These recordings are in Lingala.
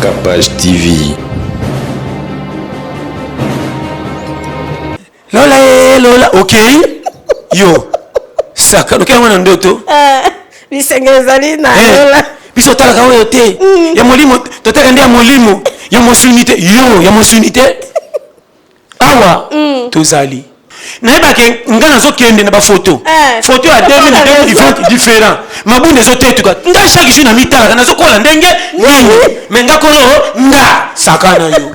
Capage TV. Lola, ok. Yo, saka, ok, on a ndoto. Bisengezali na lola. Biso tala kawe yote. Ya molimo, totaka ndia molimo. Ya mosunité, yo, ya mosunité. Awa, tozali. Naeba ke ngana zo kende na ba photo. Photo ya 2020 différent. Mabunde zo tetuka. Nga chaque jour na mitala kana zo kola ndenge nini. Menga kolo nga sakana yo.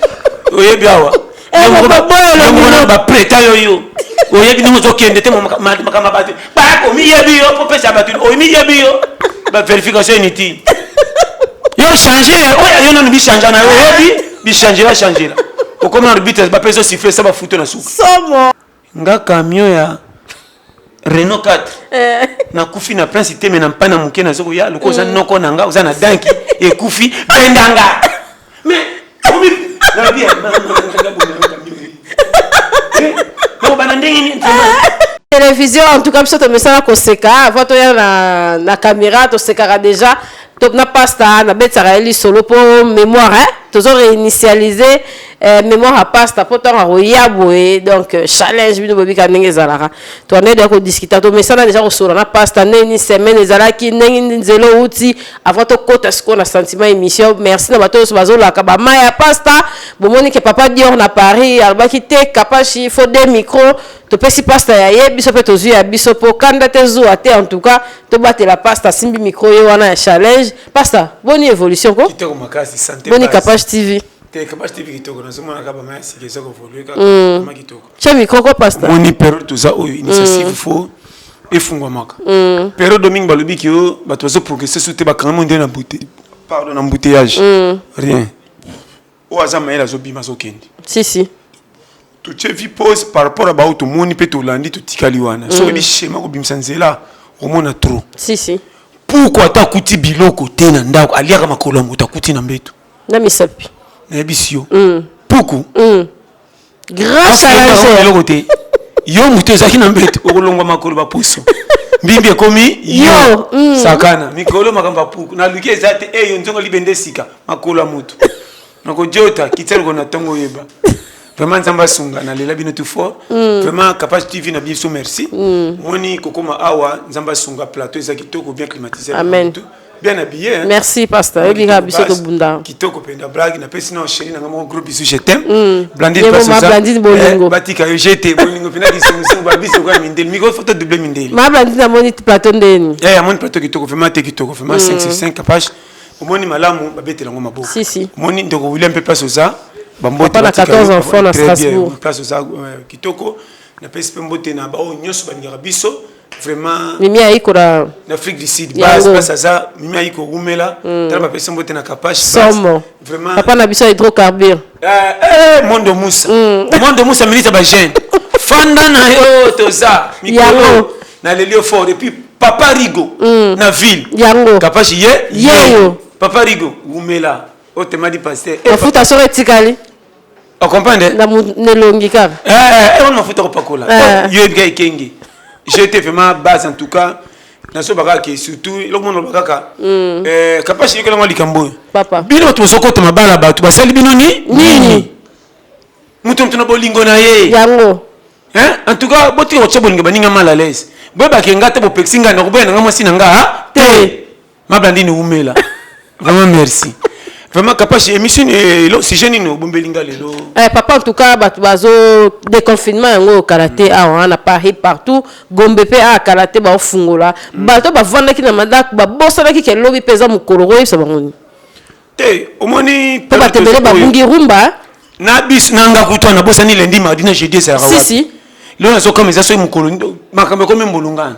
Oyebi awa. Yo ba preta yo. Oyebi no zo kende te makama batu. Ba ko mi yebi yo po pesa batu. O mi yebi yo. Ba vérification inutile. Yo changer, oya yo no bi changer na oyebi, bi changer la. Au comment arbitre ba peso siffler ça ba foutre na soupe. Somo. Nga camion ya Renault 4 na kufi na prince teme na mpana muke na zoko ya lokoza noko na nga uza na danki e kufi bendanga mais omi na bien no bana ndenge télévision en tout cas biso to mesala ko seka avant to ya na caméra to sekara déjà top na pasta na betara eli solo po mémoire hein toujours réinitialiser mémoire à pasta pour tant roya boé donc challenge bino bobi ka ndenge zalara to on est d'accord discuter to mesala déjà ko solo na pasta neni semaine ezala ki ndenge nzelo uti avant to kota sko na sentiment émission merci na bato so bazola ka ba maya pasta bomoni ke papa Dior na Paris alba ki te kapachi faut des micros to pesi pasta ya ye biso pe to zuya biso po kanda te zo ate en tout cas to battre la pasta simbi micro yo wana challenge pasta bonne évolution ko kitoko makasi santé bonne Capage TV te Capage TV kitoko na somo na ka ba maya sikeza ko evoluer ka kitoko cha micro ko pasta moni période to za oyo initiative fo efungwa maka période domingue balobi ki yo bato zo progresser sur te ba quand même na bouté pardon embouteillage rien o azama ela zo bima zo kendi si tu as vu pose par rapport à Baoutou Moni Peto Landi tu tikaliwana so bi schéma ko bimsanzela au mona trop si pourquoi ta kuti biloko te na ndako aliaka makolo muta kuti na mbeto na misapi na bisio pourquoi grâce à la biloko te yo muto zaki na mbeto okolongwa makolo ba poso mbimbi ekomi yo sakana mikolo makamba puku na luki ezate yo nzongo libende sika makolo mutu nako jota kitelo na tongo yeba. Vraiment, Nzamba Sunga, na lela bino tout fort. Vraiment, Capage TV na biso merci. Moni kokoma awa Nzamba Sunga plateau ezakitoko bien climatisé. Amen. Bien habillé. Hein? Merci pasteur. Ebiga biso to bunda. Kitoko penda blague na pesi na chéri na ngamo gros bisou je t'aime. Blandine passe ça. Blandine bolingo. Batika yo jeté bolingo pena biso ba biso kwa mindel. Miko photo double mindel. Ma Blandine na moni plateau ndeni. Moni plateau kitoko vraiment te kitoko vraiment 5 sur 5 Capage. Moni malamu babetela ngoma boko. Si. Moni ndoko William Pepa Soza. Papa na 14 enfants na Strasbourg. Place aux kitoko na pesi mbote na ba o nyoso ba biso vraiment mimi aiko na Afrique du Sud base place za mimi aiko rumela tala ba pesi mbote na Capage somo vraiment papa na biso hydrocarbure Mondo Moussa milita ba jeune fanda na yo toza mikolo na lelio fort et puis papa Rigo na ville yango Capage yeyo papa Rigo rumela o te madi pasteur mafuta sore tikali o comprendre na nelongi kaka on mafuta ko pakola yo bien kengi j'étais vraiment base en tout cas na so baka ke surtout le monde baka Capage yiko lango likambo papa bino to soko to mabala batu basali bino nini mutu mtu na bolingo na ye yango en tout cas boti ko chobolinga baninga mal à l'aise boy bakenga te bo pexinga na ko boya nga mwasi na nga te mablandini umela vraiment merci. Vraiment Capage émission si je n'ino bombelinga lelo. Papa en tout cas bazo déconfinement yango karaté on a Paris partout Gombe pe a karaté ba fungola bato ba vanda ki na mandak ba bosana ki ke lobi pesa mukoro ko yisa bangoni. Te omoni to ba tebele ba bungi rumba na bis nanga kutwa na bosani lundi mardi na jeudi ça. Si. Lelo zo comme ça so mukoro makambe ko mbulungana.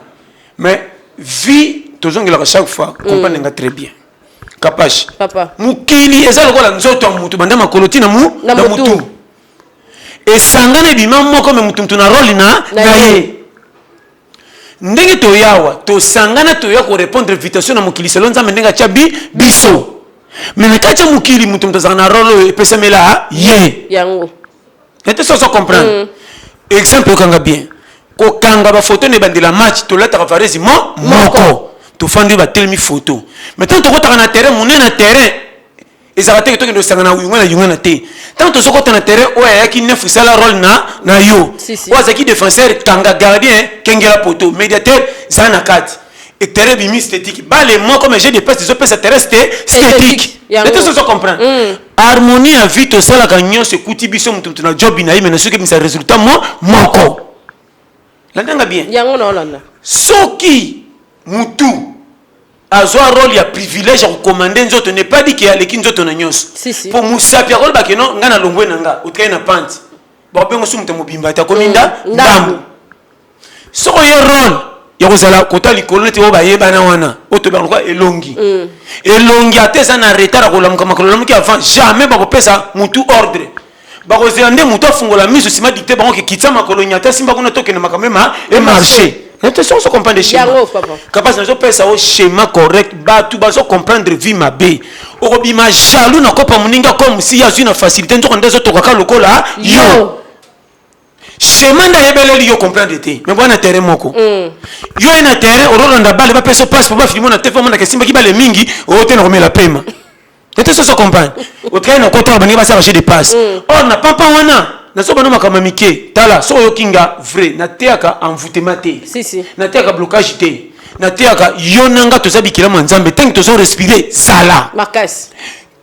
Mais vie tozongela chaque fois comprendre très bien. Capage papa mukili eza lokola nzoto mutu banda makoloti na mutu esangane bima moko me mutu na rôle na ye ndenge to yawa to sangana to ya ko répondre invitation na mukili selon nzambe ndenga chabi biso mais na kacha mukili mutu mtazana na rôle epesa mela ye yango ete so comprendre exemple kanga bien ko kanga ba photo ne bandela match to lata ka farezi moko tu fandi ba telmi photo maintenant to kota na terrain monene na terrain ezalaka te que tosanga na yungana te tant to soko na terrain o ya ki neuf sala rôle na yo o azaki défenseur tanga gardien kengela poto médiateur zana kati et terrain bimi esthétique bale moi comme j'ai des passes des opérations terrestres esthétique et tout ça comprendre harmonie a vite sala kanyo se kuti biso mutu na job na yime na soki misa résultat moko landanga bien yango na olanda soki mutu azwa rôle ya privilège à recommander nzoto n'est pas dit qu'il y a l'équipe nzoto na nyos pour musapi rôle ba que non ngana longwe nanga utkay na panti ba bengo sumu mobimba ta kominda ndambu soko ye rôle ya kozala kota likolo te oba yeba na wana oto ba kwa elongi elongi atesa na retard ko lamuka makolo muki avant jamais ba kopesa mutu ordre ba kozende mutu afungola miso sima dicté ba ko kitsa makolo nyata simba kuna toke na makamema et marcher. Attention, on comprend des schémas. Capable de faire ça au schéma correct, tout baso comprendre vie ma bé. Orobima jaloux na kopa muninga comme si y a une facilité ndoko ndezo to kaka lokola yo. Schéma nda yebele yo comprendre te. Mais bon na terrain moko. Yo na terrain orolanda balle ba peso passe pour ba filimo na tefa mona kesimba ki balle mingi o te na remettre la paiement. Attention, on comprend. Au train na kota ba ngi ba sa acheter des passes. Or na papa wana na so bano makama mike tala so yo kinga vrai na teaka envoûtement te na teaka blocage te na teaka yonanga to sabikila manzambe tangi to so respirer sala makas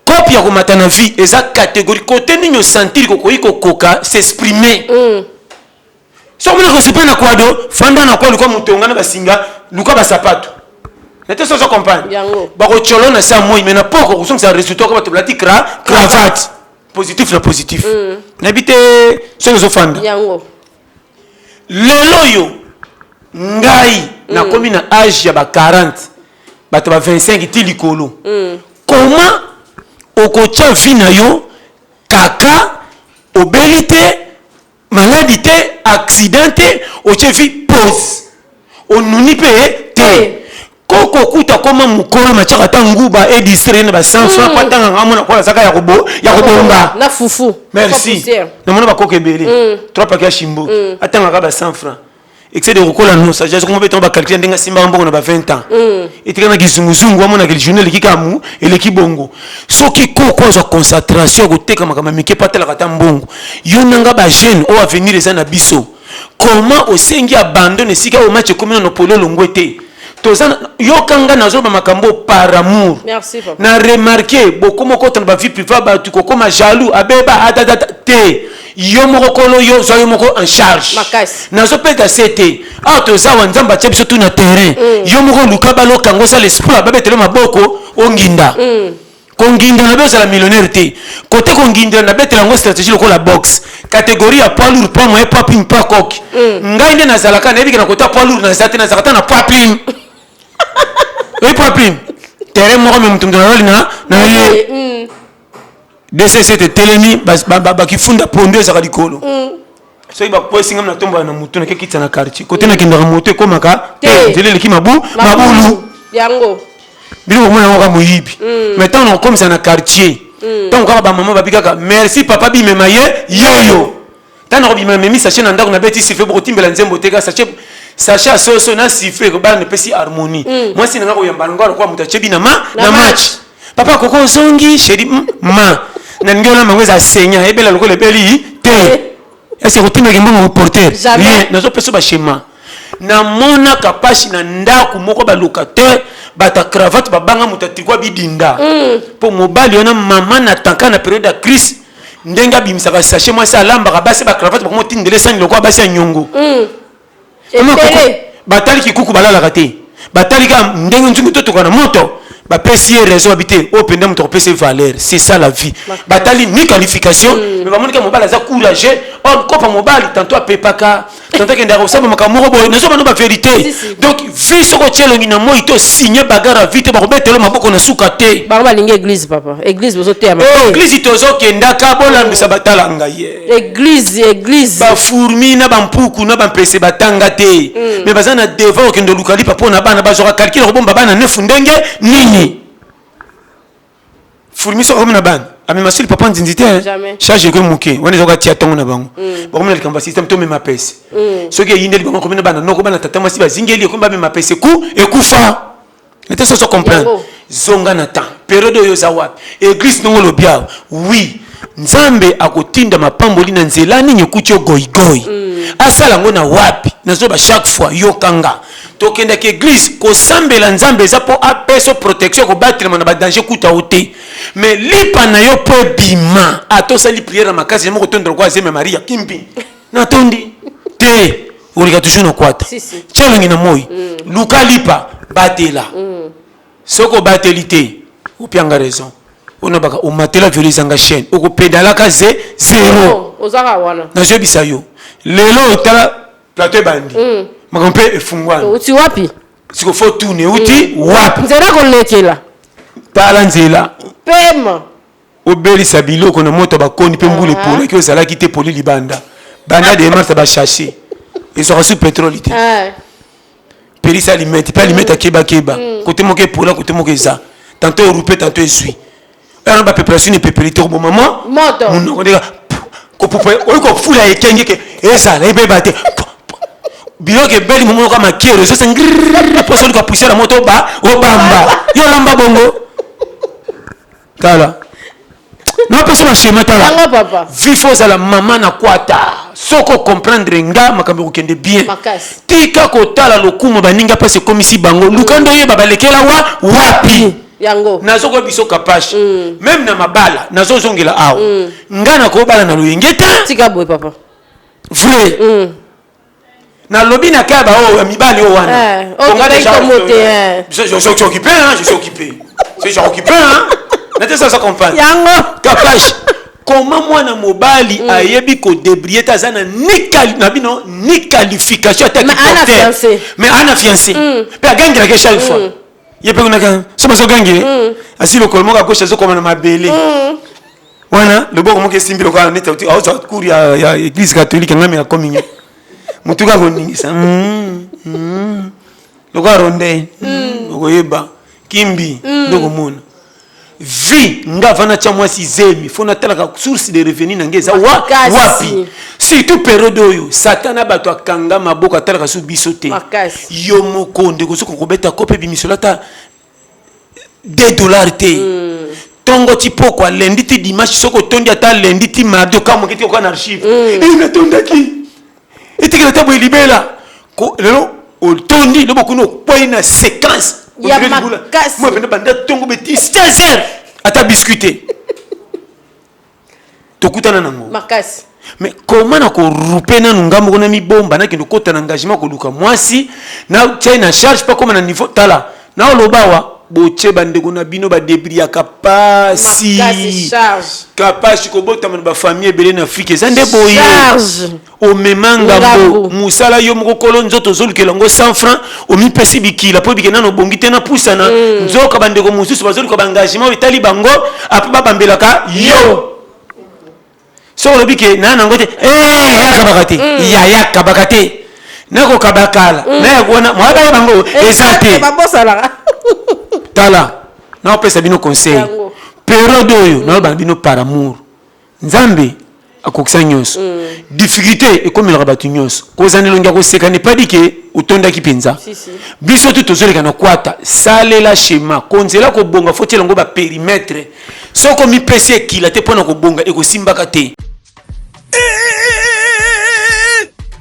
copie ya komata na vie eza catégorie côté ninyo sentir ko koiko koka s'exprimer so mona ko sipa na kwado fanda na kwa luka mutonga na basinga luka ba sapato na te so comprendre ba ko cholo na sa moi mais na poko ko ça résultat ko ba to blati cravate positif na positif n'habite sur les offrandes yango lelo yo ngai na komi na âge ya ba 40 bato ba 25 ti likolo comment okocha vie na yo kaka obélité maladie accidenté oche vie pause onuni pe te koko kuta koma mukolo machaka tanguba et distraire na ba 100 francs patanga ngamona kola saka ya kobomba na fufu merci na mona ba kokebele 3 paquets shimbo atanga ka ba 100 francs excès de rokola no sagesse comme beton ba calculer ndenga simba mbongo na ba 20 ans etikana kizunguzungu amona ke journée likikamu eleki bongo soki koko za concentration koteka makama mike patala kata mbongo yonanga ba jeune au avenir eza na biso comment osengi abandonner sika au match comme no polo longwete tozana yokanga nazoba makambo par amour. Merci papa. Na remarquer beaucoup moko tan ba vie privée ba tu ko comme jaloux abeba atata te yo moko kolo yo zo yo moko en charge. Makasi. Nazo peka c'était ah tozawa nzamba tche biso tout na terrain yo moko luka balo kango sa l'espoir ba betelo maboko onginda. Konginda na beso la millionnaire te côté konginda na betela ngo stratégie lokola box catégorie à poids lourd poids moyen poids ping poids coq ngai nde na zalaka na ebiki na côté poids lourd na zate na zakata na poids ping oui poids ping terrain moko même tumdo na ye DCC te telemi ba kifunda pondo ezaka likolo so iba ko singa na tomba na mutu na kekitsa na quartier côté na kindaka moto komaka te zele leki mabulu yango bilo mona ngoka moyibi maintenant on comme ça na quartier tant ka ba maman ba bikaka merci papa bi memaye yoyo tant on bi memi sachet na ndako na beti siffle pour timbela nzembo teka sachet soso na siffle ko ba ne pesi harmonie moi si nga ko yamba ngoro kwa mutache bi na match papa koko zongi chéri ma na ngona mangweza senya ebela lokole beli te est-ce que tu me rembo reporter rien nazo peso ba schéma na mona kapashi na ndako moko ba locataire bata cravate babanga mutatikwa bidinda po mobali ona mama na tanka na période de crise ndenga bimisaka sachet moi ça lamba basi ba cravate ba motindele sani lokwa basi ya nyongo batali kikuku balala kate batali ka ndenga nzungu totoka na moto ba pesi raison habité au penda moto pesi valeur c'est ça la vie batali ni qualification mais ba monika mobali za courageux on kopa mobali tantôt apepaka tantôt kenda ko saba makamoko boy na soba no ba vérité donc vie soko tchelo ngina moi to signer bagara vite ba ko betelo maboko na suka te ba ba linga église papa église bozo te ama église tozo kenda ka bola mbisa batala ngaye église ba fourmi na ba mpuku na ba mpese batanga te mais bazana devant kendo lukali papa na bana bazora calculer ko bomba bana nefu ndenge nini fourmi so comme na bana ami masuli papa nzinzite charge ko muke wana zoka tia tongo na bango ba na likamba system to mema pese soki yindeli bango komina bana noko bana tata masi bazingeli ko ba mema pese ku ekufa était ça comprendre zonga na temps période oyo za wapi église nongo lobia oui nzambe akotinda mapamboli na nzela nini kucho goigoi asala ngo na wapi nazoba chaque fois yokanga tokenda ke église ko sambela nzambe za po apeso protection ko battre na ba danger kuta ote mais lipa na yo po bima atosa li prière makasi mo tondra kwa zeme Maria kimpi na tondi te ulika toujours no kwata chelongi na moi luka lipa batela soko batelité opianga raison on a baka o matela violence anga chaîne o ko pedalaka zéro ozaka wana na je bisayo lelo tala plateau bandi makampe efungwana uti wapi siko faut tourner uti wapi nzela ko lekela tala nzela pema obelisa biloko na moto bakoni pe mbule pole ki ozala ki te poli libanda banda de marta ba chercher ils ont reçu pétrole ité perisa limete pas limete keba côté moke pola côté moke za tantôt européen tantôt esui alors ba population ni pepelité au moment moto on dit ko popo o ko fula ekenge ke eza na ibe bate biloko beli momo kama kero ça ngir poso ko pousser la moto ba o bamba yo lamba bongo tala non pas sur chemin tala papa vifo za la maman na kwata soko comprendre nga makambo kende bien tika ko tala lokumo baninga pase komisi bango lukando ye babalekela wapi yango nazoko biso kapashi même na mabala nazo zongela awo ngana ko bala na luyengeta tika boy papa vrai na lobi na kaba o mibali o wana on déjà monter je suis occupé hein je suis occupé hein n'était ça comprendre yango kapashi comment moi na mobali ayebi ko débrier ta zana ni qualification ta mais ana fiancé pe agangi la chaque fois yepe kuna kan soba so gangi asi lo kolmo ka gauche zo comme na mabele wana le bon moke simbi lo ka neta uti au za cour ya église catholique ngami ya communion mutuka ko ningisa lo ka ronde ko yeba kimbi ndoko mona vie nga vana cha mwasi zemi fona talaka source de revenu na ngeza wapi si tu période oyo satana bato akanga maboko talaka su bisote yo mokonde ko soko kobeta kope bimisolata $2 te tongo tipo kwa lundi ti dimanche soko tondi ata lundi ti mardi kamo kiti kwa na archive na tondaki etikela tabo libela ko lelo o tondi lobo kuno point na séquence ya makasi moi penda banda tongo beti 16h ata biscuiter tokutana nango makasi mais comment na ko rupe na ngambo kona mi bomba na kendo kota na engagement ko luka mwasi na China charge pas comme na niveau tala na olobawa boche bandeko na bino ba débria kapasi kapasi ko bota ba famille belé na Afrique zande boye o memanga mbo musala yo moko kolonzo to zolukela ngo 100 francs o mi pesi bikila po bikena no bongite na pusana nzoka bandeko mususu bazoli ko engagement itali bango apa bambelaka yo so lobike na ngote yakabakate yakabakate nako kabakala na yakona mwaba bango ezate babosala tala na opesa bino conseil période oyo na bino par amour nzambe akokisa nyonso difficulté ekomela batu nyonso kozanelo ngia koseka ne pas dit que utondaki penza biso tu tozoleka na kwata salela schéma konzela ko bonga faut tiela ngo ba périmètre soko mi pesi ekila te pona ko bonga ekosimbaka te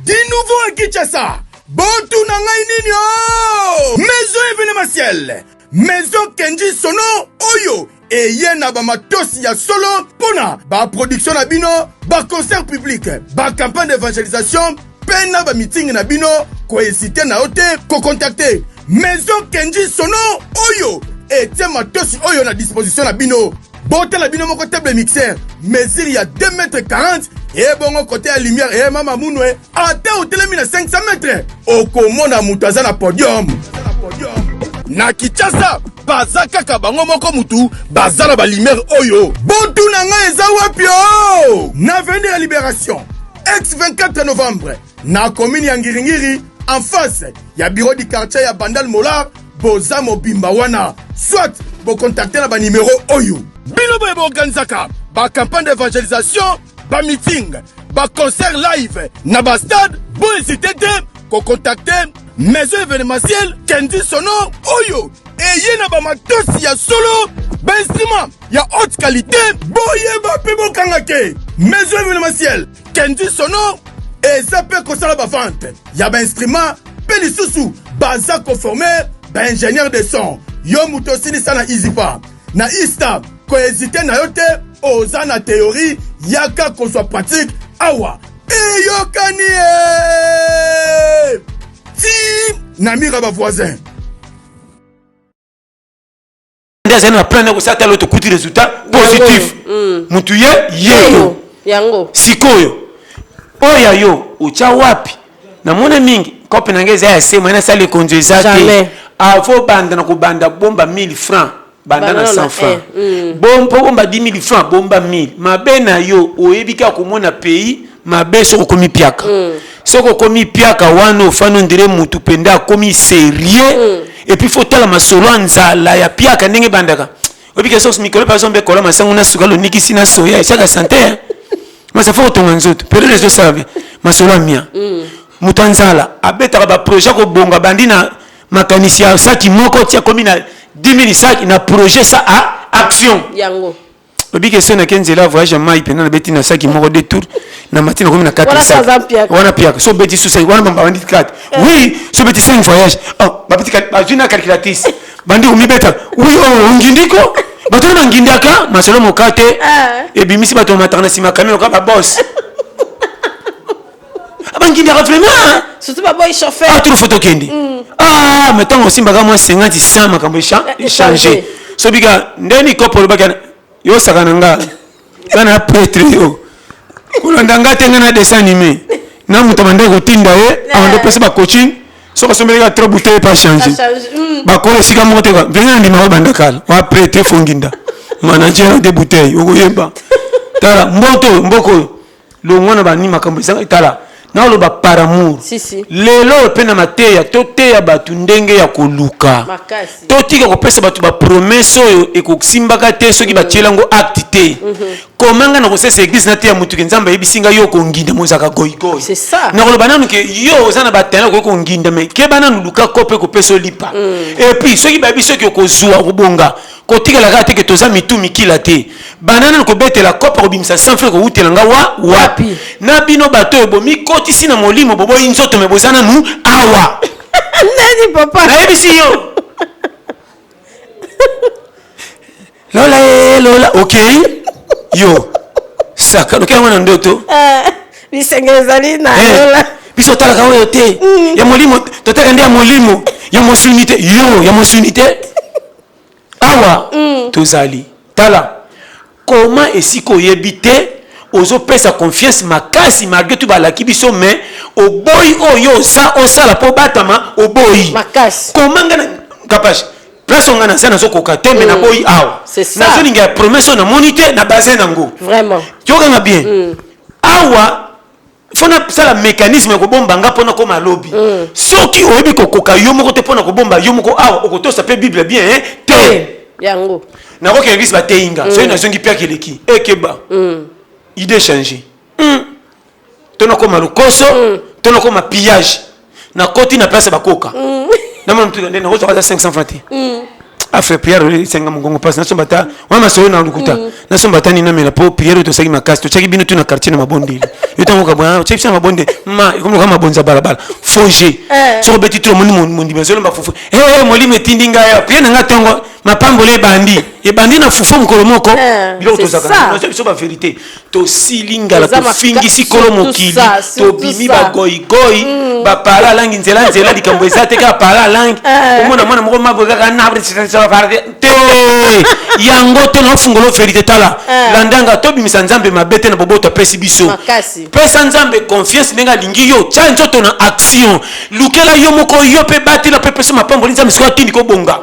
di nouveau à Kinshasa Bontu nangai nini oh maison événementielle maison Kenji Sono oyo eye na ba matosi ya solo pona ba production na bino ba concert public ba campagne d'évangélisation pena ba meeting na bino ko hésiter na ote ko contacter maison Kenji Sono oyo etie matosi oyo na disposition na bino bote la bino moko table mixeur mesure ya 2,40 m et bon côté à lumière et mama munwe ata hotelemi na 500 mètres okomona mutu aza na podium na Kinshasa baza kaka bango moko mutu baza na ba lumière oyo bontu na nga eza wapi o na avenue ya Libération ex 24 novembre na commune ya Ngiringiri en face ya bureau du quartier ya Bandal Molar boza mobimba wana soit bo contacter na ba numéro oyo bino boye bo organizaka ba campagne d'évangélisation ba meeting ba concert live na ba stade bo hésiter te ko contacter maison événementielle Kenji Sono oyo eye na bamatosi ya solo bainstrument ya haute qualité boyeba mpe bokanga ke maison événementielle Kenji Sono eza mpe kosala bavante ya bainstrument mpe lisusu baza conforme baingénieur de son yo moto osilisa na izipa na ista kohésite na yo te oza na théorie yaka kozwa pratique awa eyokani ti na mira bavoisin ndazana apprendre ko sata l'autre coup résultat positif mutu ye yango sikoyo oya yo ucha wapi na mona mingi kope nangeza ya sema na sali konzo zate avo banda na kubanda bomba 1000 francs banda na 100 francs bomba 10 000 francs bomba 1000 mabe na yo oyebika komona pays mabe soko komi piaka soko komi piaka wana ofano ndire mutu penda komi sérieux et puis faut tala masolo nzala ya piaka ndenge bandaka obike sos mikolo par exemple kola masango na sukalo nikisi na soya esaka santé mais ça faut tonga nzoto pere les deux savent masolo mia mutu nzala abetaka ba projet ko bonga bandina makanisi ya saki moko tia komi na 10 000 saki na projet ça à action yango obike sona kenzela voyage mai pena na beti na saki moko détour na matina komi na 4 saki wana piaka so beti so sai wana bamba bandit 4 oui so beti 5 voyage oh ba beti ba juna calculatrice bandi umi beta oui oh ngindiko bato na ngindaka masolo mokate et bimisi bato matana sima kamelo ka ba boss abangindaka vraiment surtout ba boy chauffeur tout photo kendi maintenant aussi baga moi 50 100 makambo changer so biga ndeni kopo baka yo sakana nga kana prêtre yo kulanda ngate ngana dessin animé na muto mande ko tinda ye ando pesa ba coaching so ko sombele ka trop bouteille pas changer ba ko sika mo te ka venga ndi ma banda kala wa prêtre fonginda manager de bouteille okoyeba tala mboko lo ngona ba ni makambo sanga tala na lo ba par amour lelo pena mateya toteya batu ndenge ya koluka totika kopesa batu ba promesse oyo ekosimbaka te soki batielango acte te komanga na kosesa église na te ya mutu nzamba yebisinga yo konginda mozaka goigoi na koloba nanu ke yo oza na batala ko konginda me ke bana luka kope kopesa lipa et puis soki babi soki okozwa kobonga kotikala kaka te ke toza mitu mikila te banana ko betela kopa kobimisa sans frère ko utela nga wapi na bino bato bomi kotisi na molimo bobo inzoto me bozana nu awa nani papa na ebisi yo lola okay yo saka loke wana ndoto bisengezali na lola biso tala ka oyo te ya molimo totaka ndia molimo ya mosunité yo ya mosunité awa tozali tala comment esiko yebite ozo pesa confiance makasi malgré tout balaki biso mais oboyi oyo sa osala po batama oboyi makasi comment ngana kapage place ngana sana sokoka te mais na boyi awa na zo ninga promesse na monité na bassin nango vraiment tioka bien awa fona sala mécanisme ko bomba nga pona ko malobi soki oyebi kokoka yo moko te pona ko bomba yo moko awa okotosa pe bible bien te yango na ko kengisi ba teinga so ina zongi pia keleki ekeba idée changer tona ko malukoso tona ko ma pillage na koti na place bakoka na mona mtu ndena ko 500 francs afre prière senga mongongo passe na sombata wana so na lukuta na sombata ni na mela po prière to sagi makasi to chaki bino tu na quartier na mabondeli yotango ka bwana cheki na mabonde ma ikomo kama bonza balabala fonger so beti trop mondi bezolo ba fufu moli metindinga ya prière nga tongo mapambole bandi e bandi na fufu mukolo moko bilo to zaka no so ba vérité to silinga la to fingisi kolo mokili to bimi ba goi ba para langi nzela likambo ezate ka para langi omona mwana moko maboga kana te yango te na fungolo vérité tala landanga to bimisa nzambe mabete na boboto pesi biso pesa nzambe confiance nenga lingi yo chanjo to na action lukela yo moko yo pe batila pe pesa mapambo nzambe siko tindi ko bonga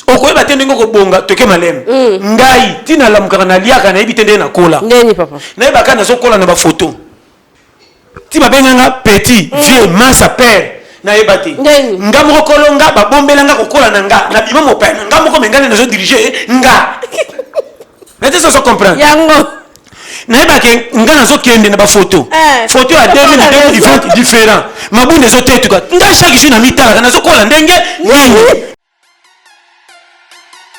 okoyeba te ndenge kobonga toke malem ngai tina lamukaka na liaka na yebi te ndenge na kola ndeni papa na yebaka na zokola na bafoto ti babenganga petit vieux masa père na yebate nga moko kolonga babombelanga kokola na nga na bima mopena nga moko mengane nazo diriger nga na te so comprendre yango na yebake nga nazo kende na bafoto foto ya 2020 différent mabunde zo tetuka nga chaque jour na mitala nazo kola ndenge nini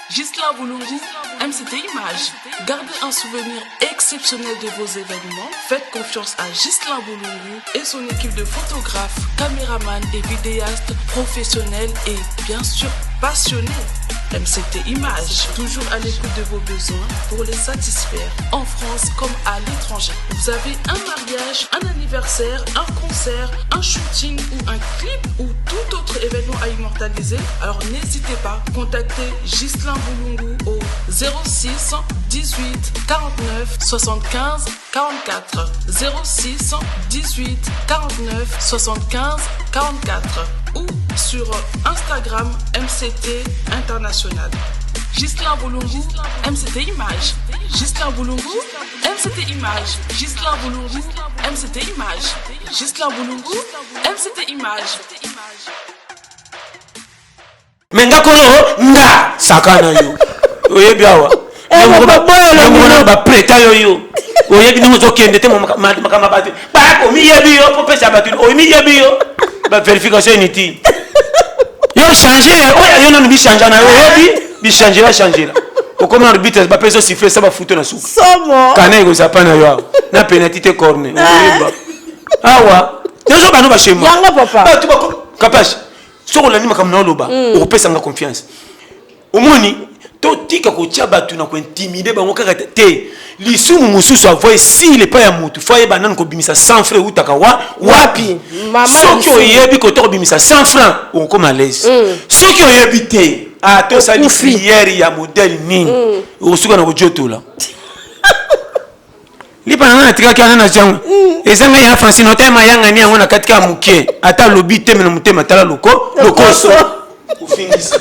Ghislain Boulungu, MCT Images. Gardez un souvenir exceptionnel de vos événements. Faites confiance à Ghislain Boulungu et son équipe de photographes, caméramans et vidéastes professionnels et bien sûr passionnés. MCT Images, toujours à l'écoute de vos besoins pour les satisfaire, en France comme à l'étranger. Vous avez un mariage, un anniversaire, un concert, un shooting ou un clip ou tout autre événement à immortaliser, alors n'hésitez pas, contactez Ghislain Boulungu au 06 18 49 75 44 06 18 49 75 44 ou sur Instagram MCT International. Ghislain Boulungu, MCT Images. Ghislain Boulungu, MCT Images. Ghislain Boulungu, MCT Images. Ghislain Boulungu, MCT Images. Menga kono nga sakana yo. Oyebi awa. Ngona ba preta yo. Oyebi ngo zokende te makama batu. Ba ko mi yebi yo po pesa batu. O mi yebi yo. Ba vérification inutile. Yo changer, yo non bi changer na oyebi, bi changer la changer. O comme on arbitre ba peso siffler ça ba foutre na soupe. Somo. Kana go zapana yo. Na penalty te corner. Oyeba. Awa. Yo ba no ba shema. Yanga papa. Ba tu ba capage. Soko la nima comme na loba, o pesa nga confiance. Omoni to tika ko tia batu na ko intimider bango kaka te. Lisumu mususu avoye si le pa ya mutu foye banane ko bimisa 100 francs utaka wapi. Soki oyebi ko to bimisa 100 francs on comme à l'aise. Soki oyebi te a to sa ni prière ya modèle nini. O suka na ko joto la. Lipa na tika kana na jangu. Ezanga ya Francine otema yanga ni ngona katika muke. Ata lobi teme na mutema tala lokoso. Ufingisa.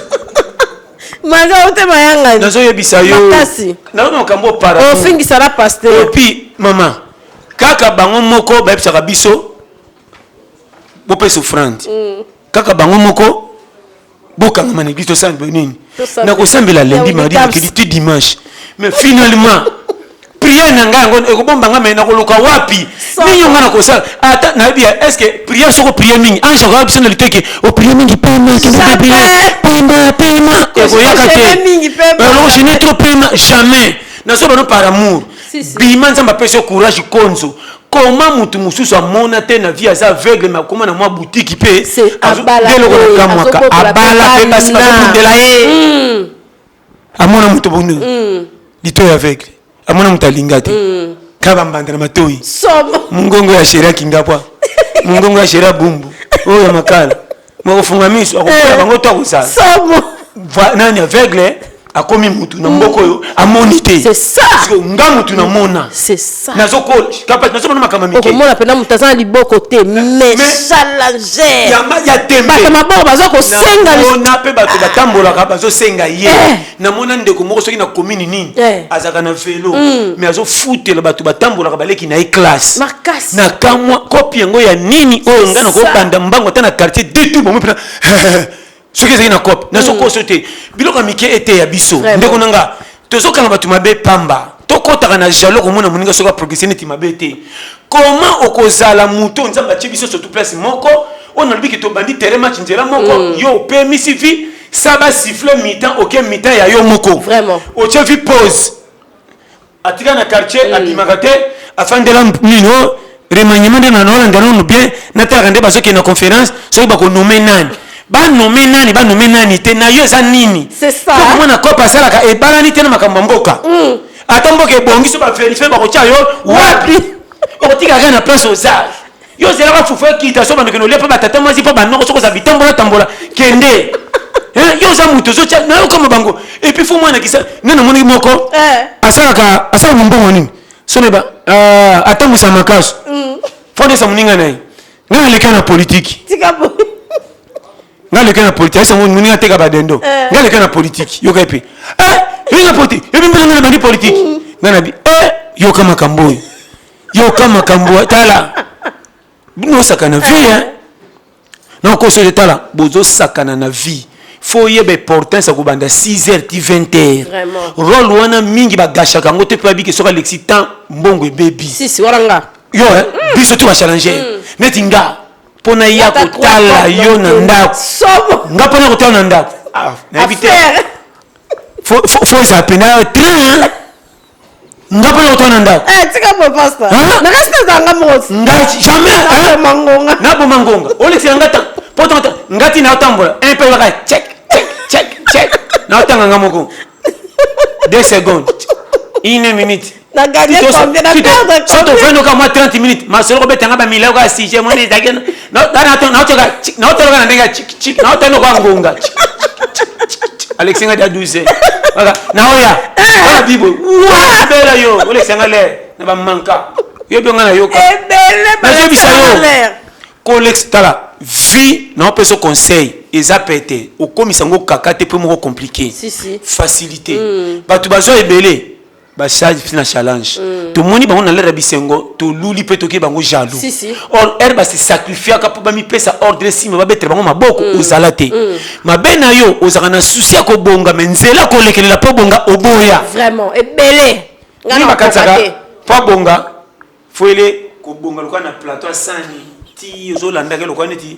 Maga otema yanga. Nazo yebisa yo. Na no kambo para. Ofingisa la pasteur. Et puis maman, kaka bango moko ba epsaka biso. Bo pe souffrante. Kaka bango moko bokanga manegi to sande nini. Na ko sambela lundi mardi mercredi dimanche. Mais finalement prière nanga ngo ekobomba nga mena koluka wapi ninyo ngana ko sala ata na bia est-ce que prière soko prière mingi ange ko biso na liteke o prière mingi pema eko yakate alors je n'ai trop pema jamais na so bano par amour bima nzamba peso courage konzo comment mutu mususu amona te na vie aza aveugle ma comment na moi boutique pe abala pe basi ba kundela ye amona mutu bonno lito aveugle amona mutalinga te kaba mbanda na matoi mungongo ya sheria kingapwa mungongo ya sheria bumbu oyo makala mo funga miso akokola bango to kozala nani aveugle akomi mutu na mboko yo amonité c'est ça nga mutu na mona c'est ça nazokola kapata nazomona makama mike okomona pena mutazana liboko te mais challenger ya tembe bata maboko bazoko senga na pe bato batambola ka bazo senga ye na mona ndeko moko soki na commune nini azaka na vélo mais azo foutela bato batambola ka baleki na classe na kamwa copie ngo ya nini oyo ngana ko banda mbango tana quartier détour bon pena soki ezali na copie na soko sote biloko mike ete ya biso ndeko nanga tozokanga bato mabe pamba tokotaka na jalo komona moninga soka progresser neti mabe te comment okozala muto nzamba tie biso surtout place moko on a dit que to bandi terrain match nzela moko yo permis vie ça va siffler mi-temps aucun mi-temps ya yo moko vraiment o tie vi pause atika na quartier abimakate afin de la nino remaniement de na nora ngano bien na tarande bazoki na conférence so ba ko nommer nani ba nommer nani te na yo za nini c'est ça ko mona ko pasala ka e balani te na makambo mboka atamboke ebongi so ba vérifier ba ko tia yo wapi otika kana place aux âges yo zela ba fufu kita so bando keno lepa batata mwazi pa banoko soko za bitambola tambola kende yo za muto zo tia na yo kama bango et puis faut mwana kisa nana moni moko asala mbongo nini so ne ba atambusa makaso fode sa muninga nai ngana leka na politique tikapo ngale na politique ça muninga teka badendo ngale na politique yo kaipe yo na politique yo bimbela ngana bandi politique ngana bi yo kama kambo tala bino sakana vie non ko so tala bozo sakana na vie faut yebe importance ko banda 6h ti 20h vraiment rôle wana mingi bagasha kango te pa biki soka l'excitant mbongo e baby si waranga yo biso tu ba challenger netinga pona ya kotala yo na ndako nga pona kotala na ndako na éviter faut zapper na train ngapo na utona ndako tika po pasta na reste zanga mos ngati jamais mangonga na bo mangonga ole si ngata potata ngati na utambola un peu la check na utanga ngamoko 2 secondes 1 minute na gagner combien na perdre surtout venons comme 30 minutes ma solo betanga ba mila ko si je moni dagena na utanga ndenga chik na utanga kwa ngonga Alexandre da 12 voilà na oya la bible wa bela yo ole sangale na ba manka yo bonga na yo ka belle na je bisa yo colex tala vie na peso conseil eza pété o komisa ngo kaka te pe mo compliqué si facilité batu bazo ebele ba charge fina challenge to moni ba on a l'air bisengo to luli pe to ke bango jaloux or herba se sacrifier ka po ba mi pesa ordre si ba betre bango maboko ozalate mabena yo ozaka na souci ya ko bonga menzela ko lekelela po bonga oboya vraiment ebele ngana makataka po bonga foile ko bonga lokana na plateau sani ti ozolanda ke lokana ti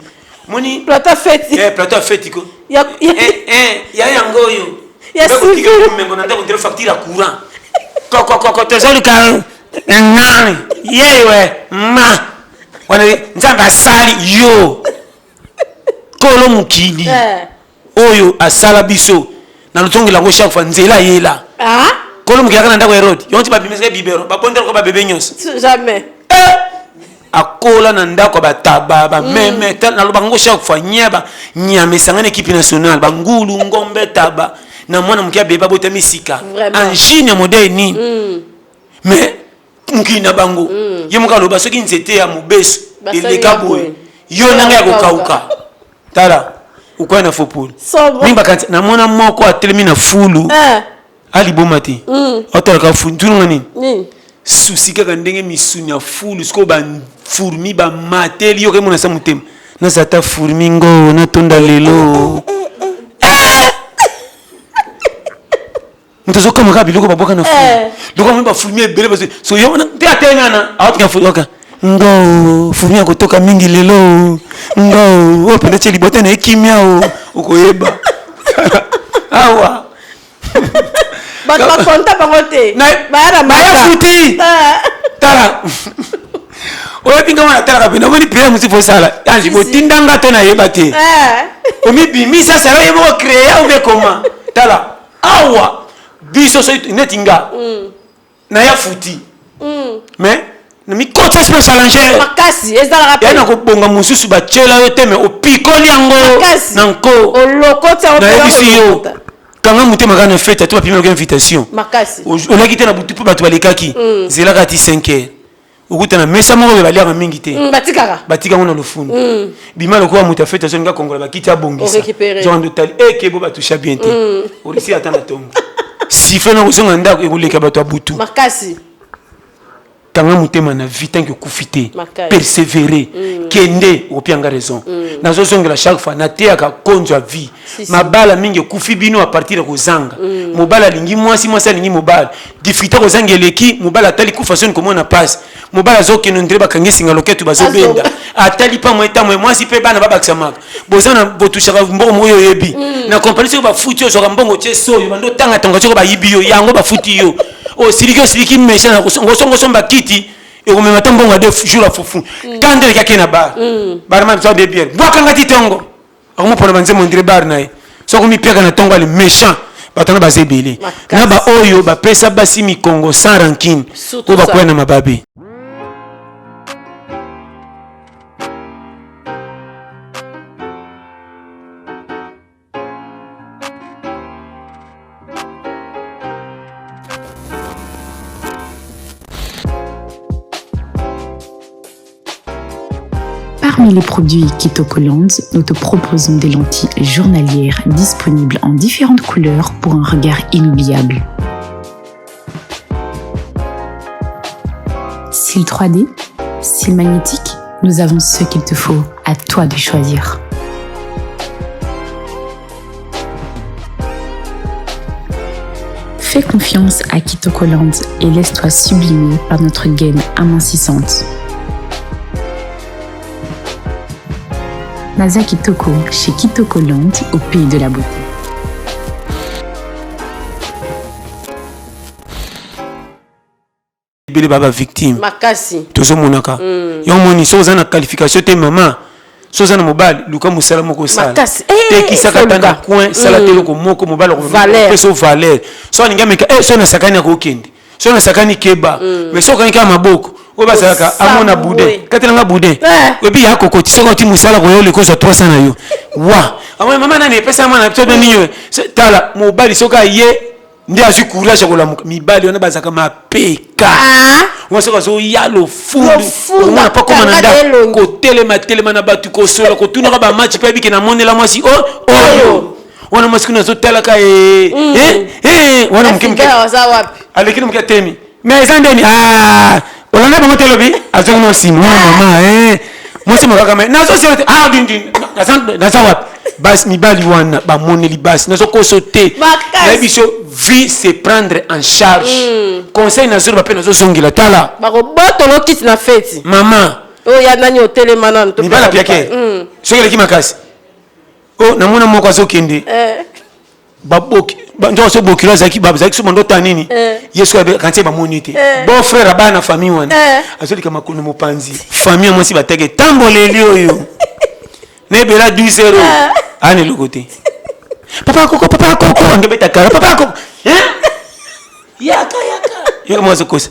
moni plateau fête plateau fête ko ya yango yo ya si ko mengo na ndako facture ya courant ko tezali ka ngani yewe ma wana nzamba asali yo kolo mukili oyo asala biso na lutongi lango chaque fois nzela yela kolo mukili kana ndako erodi yonti babimisa bibero babondela ko babebe nyonso jamais akola na ndako bataba ba meme na lobango chaque fois nyaba nyame sangana équipe nationale bangulu ngombe taba na mwana mkia beba bota misika angine modeni mais mukina bango yemuka loba soki nzete ya mubeso eleka boye yo nanga ya kokauka tala ukwa na fopul nimba kanti na mwana moko atelemi na fulu ali bomati otala ka fundunga nini souci kaka ndenge misunya fulu siko ba fourmi ba mateli yo ke mona sa mutema na zata fourmi ngo na tonda lelo mutazo kama kabi loko baboka na fulu loko mba fourmi ebele parce so yo na te atengana awatu fulu oka ngo fourmi akotoka mingi lelo ngo openda cheli bote na ekimia o ukoyeba awa ba konta bangote bara maya futi tala oye pinga wana tala kapina woni pere musi fo sala yanji botindanga to na yeba te omi bimisa sala yebo créer ou be comment tala awa biso so netinga na ya futi mais na mi coach special changer makasi ezala rappel yana ko bonga mususu ba chela yo te mais o pikoli yango nanko o lokota o pela kanga mutema kana fête tu vas pimela invitation makasi on a quitté na butu ba tu balekaki zela kati 5h ukutana mesa moko ba liaka mingi te batika ngona lofundu bima lokwa muta fête so nga kongola bakiti abongisa genre de tali ekebo ba toucha bien te olisi atana tombe si fait na kozonga ndako ekoleka ba tu butu makasi kanga mutema na vie tant que kufite persévérer kende opianga raison nazo zongela chaque fois na teaka konzo a vie mabala mingi kufi bino a partir de kozanga mobala lingi mwasi lingi mobala difita kozanga eleki mobala tali kufa son comme on a passe mobala zoki no ndreba kangesinga loketu bazobenda atali pa moeta mwasi pe bana babakisa maka bozana botushaka mbongo moyo yebi na compagnie ba futi zo mbongo cheso yo bando tanga tonga choko ba yibiyo yango ba futi yo o siliki mesha na ngosongo somba kiti e ko mema tambonga de jours à fufu tande ka kena bar bar ma so de bière boka ngati tongo akomo pona banze mondire bar nae so ko mi peka na tongo ali méchant batana bazebele na ba oyo ba pesa basi mi Congo sans rancune ko ba kwena mababe. Parmi les produits Kitokoland, nous te proposons des lentilles journalières disponibles en différentes couleurs pour un regard inoubliable. Cils 3D, cils magnétiques, nous avons ce qu'il te faut, à toi de choisir. Fais confiance à Kitokoland et laisse-toi sublimer par notre gaine amincissante. Naza Kitoko chez Kitokoland au pays de la beauté. bele baba victime makasi tozo monaka yo moni so za na qualification te mama so za na mobile luka musala moko sala makasi te kisaka tana coin sala te loko moko mobile ko peso valeur so ninga meka so na sakani ya kokende so na sakani keba mais so kanika maboko o basaka amona bude katelanga bude ebi ya kokoti so koti musala ko yo le kozo 300 na yo wa amwe mama nani pesa mwana to beniyo tala mobile so ka ye ndi azu courage ko lamuka mibali ona bazaka mapeka wasoka zo yalo fundo on pas comme nanda ko telema na batu ko solo ko tuna ba match pe bi na monela mwasi oyo wana masikuna zo tala ka wana mkimke alekini mke temi mais zandeni olanga ba motelo bi azo no simu mama mwasi makaka mais nazo sete dindin naza wapi bas mibali wana ba moneli bas nazo ko sauter na biso vie se prendre en charge conseil nazo ba pe nazo zongila tala ba ko botolo kit na feti mama ya nani hotel manana to mibala piake sokele ki makasi namona moko azokende baboki ndo so bokilo zaki baba zaki so ndota nini yesu abe kantie ba monite bon frère bana famille wana azolika makunu mopanzi famille moi si batege tamboleli oyo nebela 12 € ane lokote papa koko angebeta kara papa koko yaka yaka mwazo kosa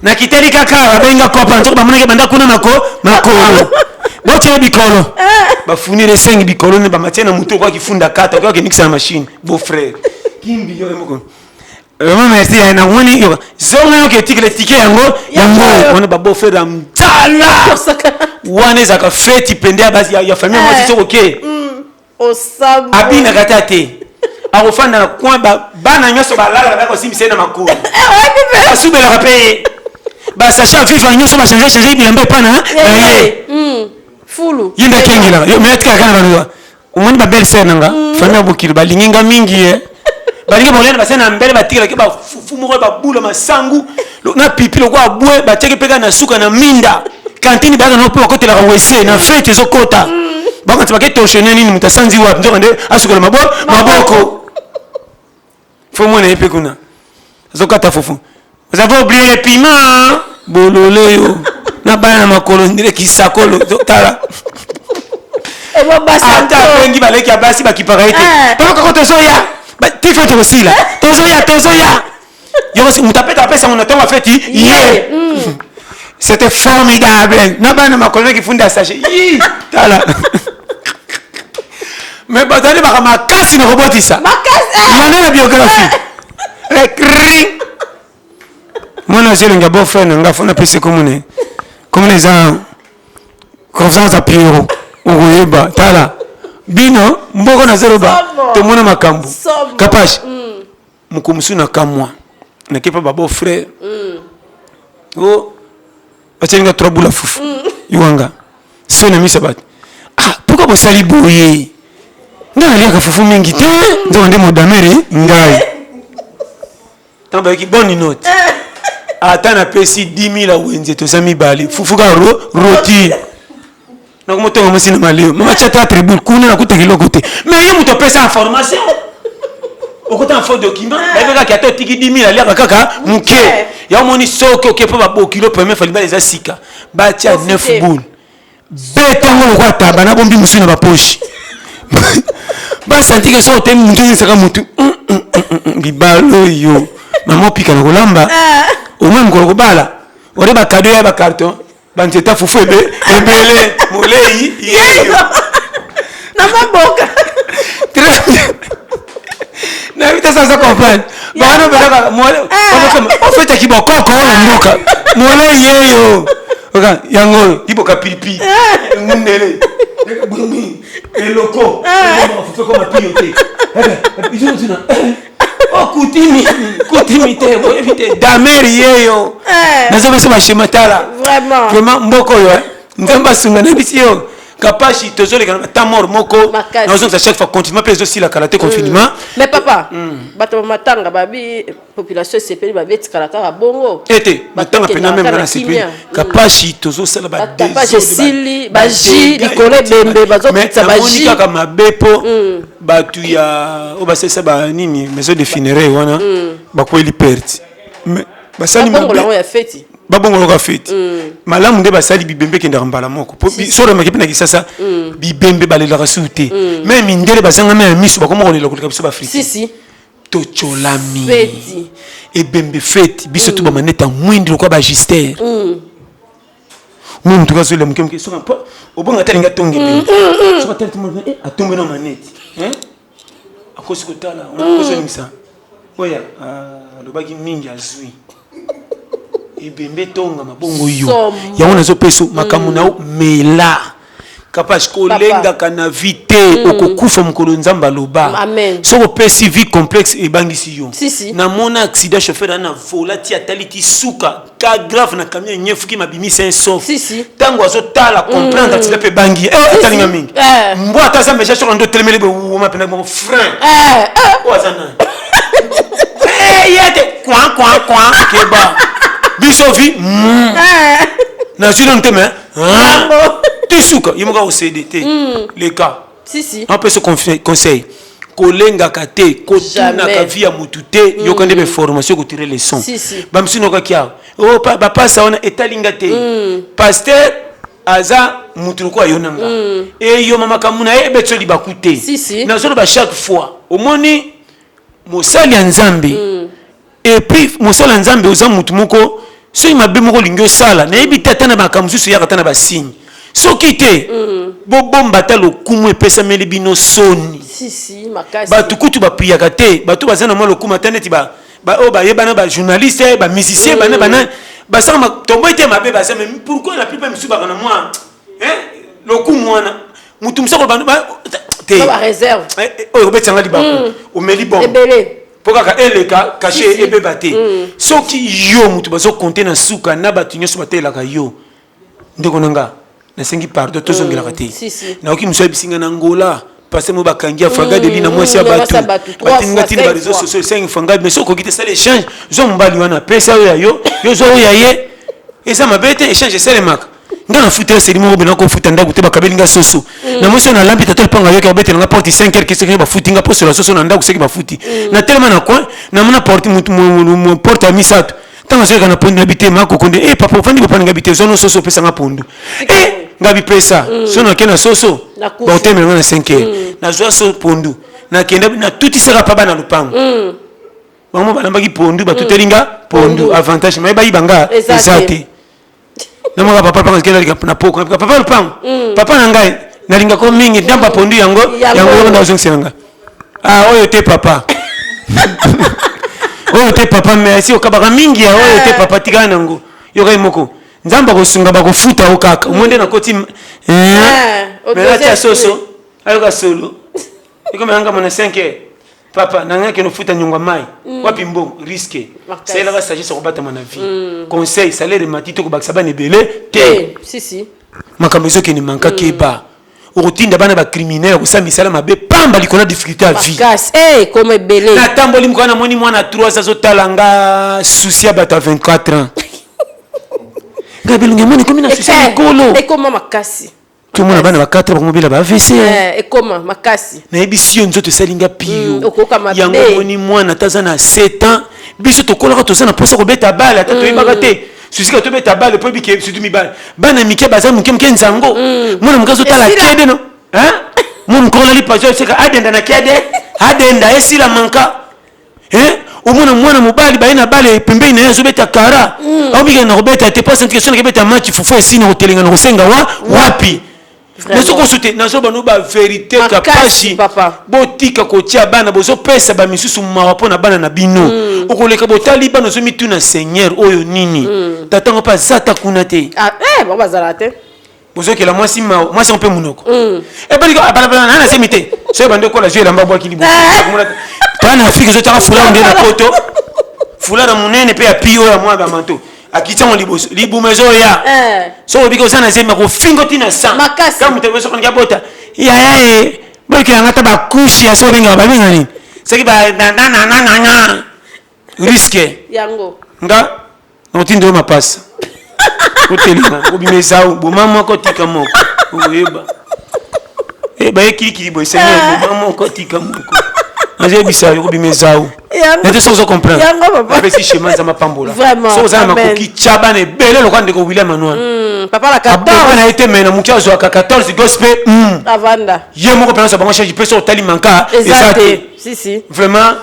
na kiteli kaka benga kopa nzo ba moneke banda kuna makolo bote bikolo ba funire 5 bikolo ne ba matiana muto kwa kifunda kata kwa kimikisa na machine beau frère kimbi yo moko mama merci na woni yo zonga yo ke tikele tike yango wana ba beau frère mtala wana za ka feti pendea basi ya famille moi soko ke osam abina katate akofanda kwa bana nyoso balala ba ko simisa na makulu asubela kape ba sacha fifa nyoso ba changer bilamba pana fulu yinda kengila yo metka kana banwa umoni ba belle sœur nanga fana bokilo balinginga mingi balinga bolena basena mbele batikela ke ba fumu ko ba bula masangu na pipi lo kwa bwe ba teke peka na suka na minda kantini baga no po kotela ka wese na fete zokota baka tibake toshene nini mutasanzi wapi nzo kande asuka maboko fomo na epe kuna zokata fufu vous avez oublié les piments bolole yo na bana makolo ndire kisakolo tala ebo basa ata bengi baleki abasi bakiparaite paka ko tozoya tifo tosila tozoya yo si mutapeta pesa unatonga feti c'était formidable na bana makolo kifunda sachet tala mais batali baka makasi na robotisa makasi na biographie mwana zelenga bon frère nga fona pese komune za confiance a priori okoyeba tala bino mboko na zeroba tomona makambo kapashi mukomusu na kamwa nakepa ba beau frère bachelinga trabula fufu yuanga sio na misa bati pourquoi bosali boye nga aliaka fufu mingi te nzo nde modamere ngai tamba ki bonne note ata na pesi 10,000 wenze toza mibali fufuka roti na kumotonga mwasi na maleo mama chata tribune kuna na kuta kiloko te mais ye muto pesa information okota un faux document ebeka ki ato tiki 10,000 aliaka kaka muke ya moni soko ke pa ba bokilo premier fali ba les asika ba tia 9 boules betango kwa taba na bombi musu na ba poche ba santi ke so te mutu saka mutu bibalo yo mama pika na kolamba omwe mkolo kubala ore ba cadeau ya ba carton banzeta fufu ebele molei yeyo na maboka na vita sasa comprendre bana bana mole on fait ki bokoko na mboka molei yeyo oka yango iboka pipi ngundele bumi eloko fufu koma piyote biso tuna kutimi te evite dameri yeyo nazo bese bashematala vraiment mboko yo nzamba sunga na bisi yo kapashi tozoleka na tamor moko nazo à chaque fois continuer plus aussi la karaté confinement mais papa bato matanga babi population sepeli babeti kala bongo ete matanga pena même na sepeli kapashi tozosala ba kapashi sili baji likole bembe bazokitsa baji kaka mabepo batu ya obasesa ba nini maison de funérailles wana bakweli perte basali bongo la ya feti babongo loka fete malamu nde basali bibembe kenda mbala moko solo makipe na kisasa bibembe balelaka sute même mindele bazanga même miso bakoma kolela koleka biso ba Afrique si to cholami feti et bembe fete biso to ba maneta mwindi lokwa ba gister Moun tuka zole mke mke soka po obonga talinga tongi soka tali tumo atombe na maneti akosi kotala on akosi ngisa oya lobaki mingi azui ebembe tonga mabongo yo yaona zo peso makamu na mela kapage kolenga kana vite okokufa mukolo nzamba loba soko pesi vie complexe ebangisi yo na mona accident chauffeur na volati ataliti suka ka grave na camion nyefuki mabimi c'est sauf tango azo tala comprendre accident pe bangi talinga mingi mbo ataza meja sur ndo telemele bo mapena bo frein wazana yete kwa keba bisofi na sur on teme Tisuka, il m'a au CDT. Les cas. Si. On peut se conseil. Kolenga kate, kotuna ka via mutute, yokande be formation ko tirer les sons. Bam sino ka kia. Oh papa ça on etalinga te. Pasteur aza mutuko ayonanga. Et yo mama kamuna e betso li bakute. Na zolo ba chaque fois. Omoni mosali ya nzambe. Et puis mosali ya nzambe oza mutumoko, so imabe moko lingyo sala, na ebita tana bakamususu ya katana ba signe. Soki te bobomba ta lokumu epesa meli bino soni makasi batu kutu bapiyaka te batu bazana mwa lokumu ata neti bayebana ba journaliste ba musicien bana basaka tombo ete mabe baza mais pourquoi la plupart misu bakana mwa lokumu wana mutu musako te ba réserve oyo betanga libako omeli bon pokaka eleka caché ebeba te soki yo mutu bazo compter na suka na batu nyoso batelaka yo ndeko nanga na sengi pardon to zongela kati na oki muso bisinga na ngola parce mo bakangia fanga de lina mwasi ya batu batinga tini ba réseaux sociaux 5 fanga mais soko kite ça l'échange zo mbali wana pesa yo zo ya ye esa mabete échange c'est le mak ngana futere seli mo bena ko futa ndaku te bakabelinga soso na mwasi na lambi tatel panga yo ka bete na porte 5 heures kese ba futinga poste la soso na ndaku seki ba futi na tellement na coin na mona porte mo porte a misato tanga zeka na pondu habité mako konde papa fandi bapana ngabité zono soso pesa nga pondu ngabi pesa sono kena soso ba teme na 5 heures na zo so pondu na kenda na tuti sera pa bana lupango mama bana baki pondu ba tutelinga pondu avantage mais ba ibanga ezate na mama papa panga kenda na poko papa lupango papa na ngai na linga ko mingi ndamba pondu yango na zo nsenga oyo te papa oyo te papa merci okabaka mingi ya oyo te papa tika nango yokai moko nzamba kosunga bakofuta okaka omonde na koti melati soso ayoka solo ikome anga mona 5 papa nanga ke no futa nyonga mai wapi mbo risque c'est la sagesse ko batama na vie conseil salaire matito ko bakisa bana belé te si makambo zo ke ni manka keba okotinda bana ba criminel ko sa misala mabe pamba likona difficulté à vie gas comme belé na tamboli mkona moni mwana 3 zo talanga souci à bata 24 ans Gabriel ngomoni komi na souci kolo et comment makasi tout le monde bana ba 4 ba mobile ba AVC et comment makasi na ebisi nzoto salinga pio yango moni mwana tazana 7 ans biso to kola to sana posa ko beta bala tato ibaka te souci ka to beta bala po bike sudu mi bala bana mike baza muke nzango mwana mukazo tala kede no mon kola li pajo seka adenda na kede adenda esila manka omona mwana mobali baina bale pembeni na yazo beta kara au bika na robeta te pas cette question ke beta match fufu esina hotelinga na kosenga wapi nazo konsulter nazo bano ba vérité kapashi botika kotia bana bozo pesa ba misusu mawa pona bana na bino okoleka botali bana zo mituna seigneur oyo nini tatango pa zata kuna te bon bazala te bozo ke la mwasi on peut munoko bali ko bala na semite so bande ko la jeu la mbabwa kilibo pana Afrique zo taka fula ndena poto fula na munene pe apio ya mwa ba manto akitamo libu mezo ya so biko sana sema ko fingo tina sa kama mteweso kwa bota ya baki ngata ba kushi ya so binga ba binga ni seki ba na risque yango nga notindo mapasa hotelina obimezao bo mama ko tika moko oyeba ba ekiki libo seigneur bo mama ko tika moko J'ai bisa yo bimezao. N'était sans comprendre. Avec si chemin ça m'a pambola. Vraiment. So ça m'a coquille chabane belé le quand de William Manuel. Papa la 14. On a été maintenant mon cœur 14 gospel. Avanda. Yé mon copain ça va manger je sur tali manka. Exact. Si. Vraiment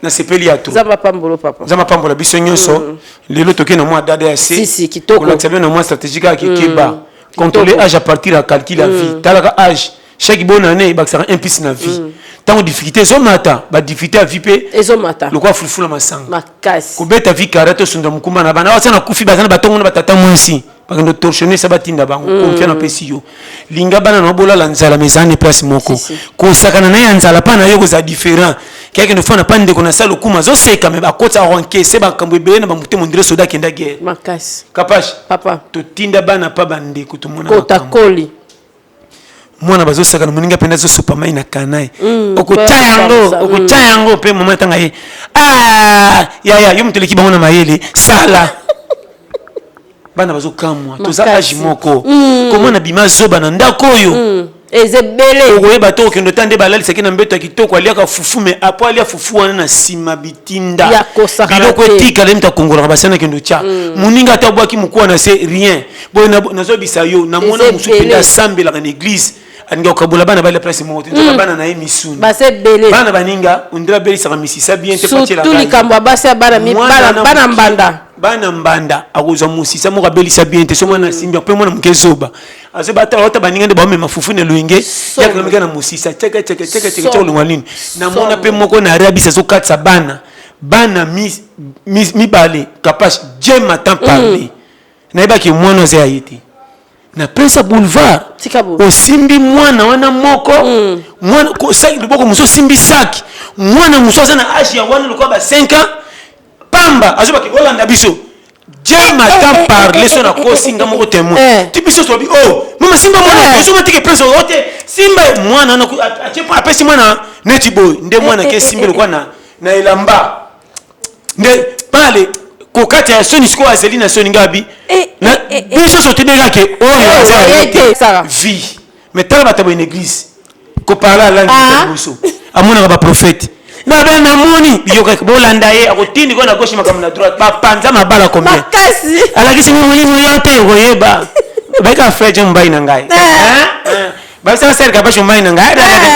na sepeli à tout. Ça va pambolo papa. Ça m'a pambola biso nyonso. Les toke na moi dada assez. Si kitoko. On a savoir na moi stratégique à Keba. Contrôler âge à partir à calculer la vie. Talaka âge. Chaque bonne année, il sera un piste dans la vie. Tant que difficulté, ils ont matin, difficulté à vivre. Ils ont matin. Le quoi foufou la massang. Ma casse. Koubet ta vie carrette sur le mukuma na bana. Ça na koufi bazana baton na batata moi ici. Parce que notre torsionné ça batinda bango. Confiant en pesio. Linga bana na bola lanza la maison ne place moko. Ko sakana na yanza la pana yoko za différent. Quelqu'un ne fait na pande ko na sala kuma zo seka me ba kota ronke se ba kambo bele na ba mutemo ndire soda kenda guerre. Ma casse. Kapash. Papa. To tinda bana pa bande ko to mona. Kota koli. Mwana bazosaka na moninga penda zo superman na kanai okutaya yango pe mama tanga ye ya yo mteleki bango na mayele sala bana bazokamwa toza age moko komona bima zoba na ndako oyo ezebele okoyeba to okendo tande balalisaki na mbeto ya kitoko aliaka fufu me apo alia fufu wana na nsima bitinda biloko etikala mta kongolaka basana kendo tya moninga ata obwaki mokuwa na se rien boye nazobisa yo namona mosu penda asambelaka na église aninga okabola bana bale place moko nzoka bana na ye misuni bana baninga ondira belisaka misisa bien te patiela surtout likambo basi bana mbanda bana mbanda akozwa musisa moko abelisa bien te so mwana simbi pe mwana moke zoba azo bata baninga nde bamema fufu na loyenge yakamika na musisa cheka olongwa nini namona pe moko na arabisa azokatisa bana mibale kapashe Dieu m'attend parler nayebaki mwana oza ye te na pesa boulevard osimbi mwana wana moko mwana saki liboko muso simbi saki mwana muso aza na age ya wana lokwa ba 5 ans pamba azobaki olanda biso Dieu m'attend parler so na kosinga moko témoin ti biso sobi mama simba mwana biso matike pesa ote simba mwana na achepo apesi mwana neti boy nde mwana ke simbi lokwa na elamba nde pale kokati ya soni siko azeli na soni ngabi na biso sotebeka ke oyo vie mais tala batabo une église ko parla la langue biso amona ba prophète na ben namoni biyoka bolanda ye akotindi ko na gauche makam na droite ba panza mabala combien makasi alakisi mulimu yote koyeba beka frère mbai na ngai ba sa ser ka ba mbai na ngai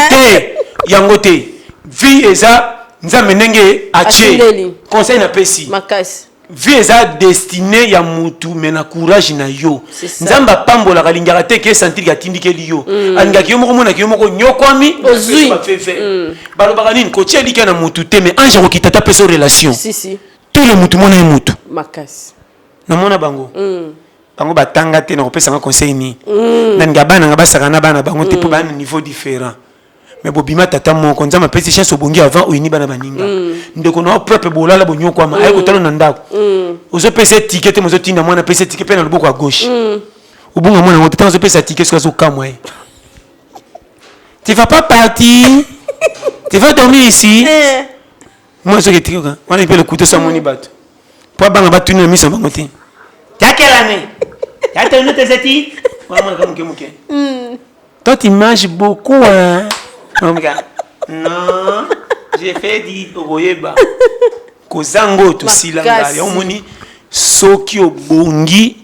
te yango te vie eza nzambe ndenge ache conseil na pesi makasi vie eza destiné ya mutu mena courage na yo nzamba pambola kalingaka te ke sentir ya tindikeli yo alingaki yo moko mona ki yo moko nyokwami ozui balobaka nini kotia elika na mutu te mais ange akokita ta peso relation tout le mutu mona ye mutu makasi namona bango bango batanga te na kopesanga conseil ni naninga bana nga basaka na bana bango te po bana niveau différent mais bobima tata moko nzama pesi chance obongi avant oyini bana baninga ndeko na propre bolala bonyoko ama ayi kotalo na ndako ozo pesa ticket te mozo tinda mwana pesa ticket pe na loboko à gauche obonga mwana ngote tanzo pesa ticket so kamwa ye tu vas pas partir tu vas dormir ici moi ce que tu vois on peut le couteau ça moni bato po banga batuni na miso bango te ya quelle année ya te note zeti mwana kama kemuke toi tu manges beaucoup hein. Non, j'ai fait dit Ogoyeba. Kozango to silanga. Yomoni soki obongi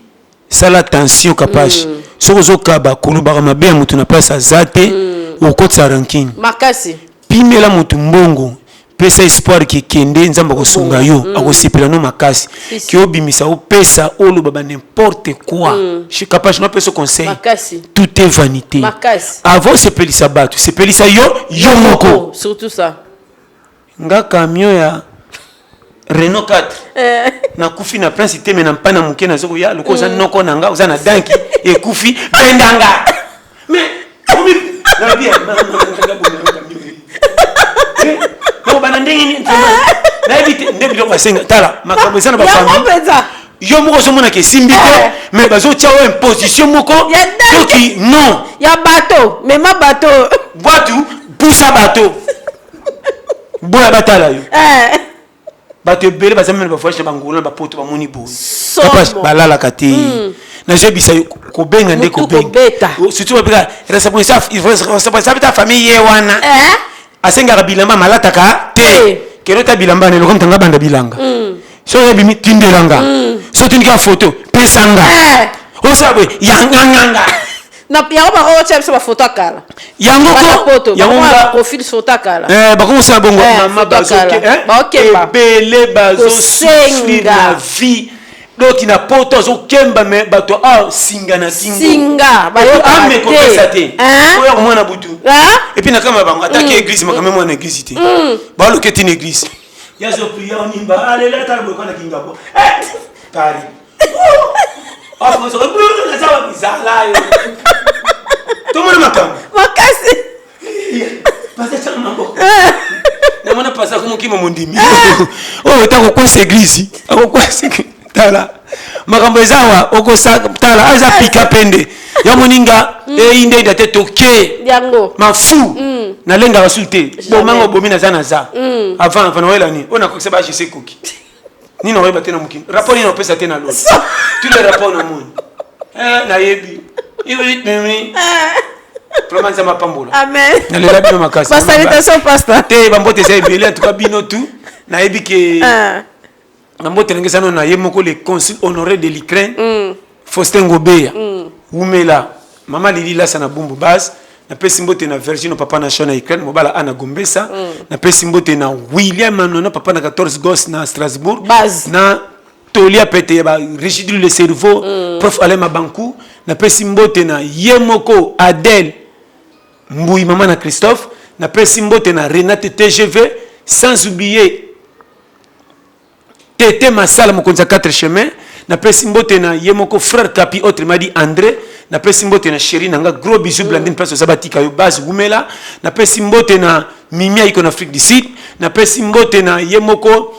sala tension kapage. Soko zokaba kolobaka mabe mutu na place azate okotsa ranking. Makasi. Pimela mutu mbongo. Pesa espoir ki kende nzamba kosunga yo akosipela no makasi ki obimisa opesa oloba ba n'importe quoi je suis capable de pesa conseil makasi. Tout est vanité makasi. Avant sepelisa bato sepelisa yo moko surtout ça nga camion ya Renault 4 na kufi na prince teme na mpana muke na zoko ya loko za noko na nga uza na danki e kufi bendanga mais na bien no bana ndenge na ebite ndenge biloko basenga tala makambo eza na ba famille yo moko so mona ke simbi te mais bazo tia o imposition moko soki non ya bateau mema bateau boatu poussa bateau boya batala yo bato ebele bazamena bavoyage na bangola na bapoto bamoni boye kapasi balalaka te nazobisa yo kobenga nde kobenga surtout bapeka responsable ta famille ye wana asengaka bilamba malataka te kelota bilamba ne lokom tanga banda bilanga so ya bimi tindelanga so tindika photo pesanga osabwe yanganganga na yango ba ko chef ba photo akala yango ko yango ba profil photo akala ba ko sa bongo mama bazoke ba okemba bele bazo senga vie l'autre na poto zo kemba me bato singa na singa ba yo ame ko pesate ko ya mwana butu et puis na kama bango attaquer église makame mwana église te ba lo keti na église ya zo prier on imba allez là ta ko na kinga ko kari moi zo na za bizala yo to mwana makam makasi pasa cha mambo na mwana pasa ko mukimo mondimi ta ko kwasa église ko kwasa tala makambo ezawa okosa tala aza pika pende ya moninga inde date toke yango mafu na lenga rasulte bomango bomina zana za avant wela ni ona kokse ba jese koki ni no reba tena mukini rapport ni no pesa tena lo tu le rapport na mon na yebi iwi mimi promanza mapambola amen na le labino makasi ba salutation pasteur te bambote za ebele en tout cas bino tout na yebi ke na yemoko le consul honoré de l'Ukraine Faustin Ngobeya Umela mama Lili la sana bumbu base na pesi mbote na Virgin papa na shona Ukraine mobala ana Gombesa na pesi mbote na William Manona papa na 14 gos na Strasbourg base na Tolia pete ba rigide le cerveau prof Alain Mabankou na pesi mbote na yemoko Adèle Mbouy mama na Christophe na pesi mbote na Renate TGV sans oublier Tété Massala mokonza 4 chemins na pesi mbote na yemoko frère Kapi autrement dit André na pesi mbote na chéri nanga gros bisous Blandine place osabatika yo base Gumela na pesi mbote na Mimia iko na Afrique du Sud na pesi mbote na yemoko